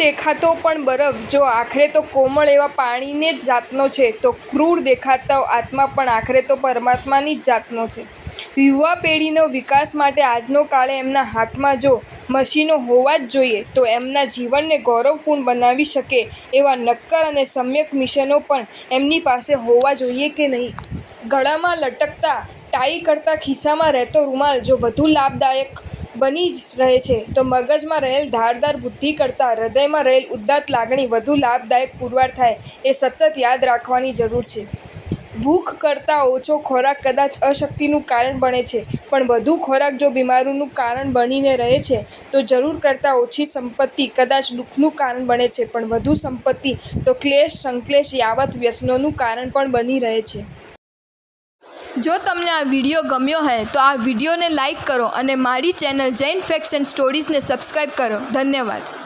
દેખાતો પણ બરફ જો આખરે તો કોમળ એવા પાણીને જ જાતનો છે, તો ક્રૂર દેખાતો આત્મા પણ આખરે તો પરમાત્માની જ જાતનો છે. યુવા પેઢીનો વિકાસ માટે આજનો કાળે એમના હાથમાં જો મશીનો હોવા જ જોઈએ, તો એમના જીવનને ગૌરવપૂર્ણ બનાવી શકે એવા નક્કર અને સમ્યક મિશનો પણ એમની પાસે હોવા જોઈએ કે નહીં? ગળામાં લટકતા ટાઈ કરતાં ખિસ્સામાં રહેતો રૂમાલ જો વધુ લાભદાયક બની જ રહે છે, તો મગજમાં રહેલ ધારદાર બુદ્ધિ કરતાં હૃદયમાં રહેલ ઉદાત્ત લાગણી વધુ લાભદાયક પુરવાર થાય એ સતત યાદ રાખવાની જરૂર છે. ભૂખ કરતાં ઓછો ખોરાક કદાચ અશક્તિનું કારણ બને છે, પણ વધુ ખોરાક જો બીમારીનું કારણ બનીને રહે છે, તો જરૂર કરતાં ઓછી સંપત્તિ કદાચ દુઃખનું કારણ બને છે, પણ વધુ સંપત્તિ તો ક્લેશ સંકલેશ યાવત વ્યસનોનું કારણ પણ બની રહે છે. જો તમને આ વિડીયો ગમ્યો હોય તો આ વિડીયોને લાઈક કરો અને મારી ચેનલ જૈન ફેક્ટ્સ એન્ડ સ્ટોરીઝને સબસ્ક્રાઈબ કરો. ધન્યવાદ.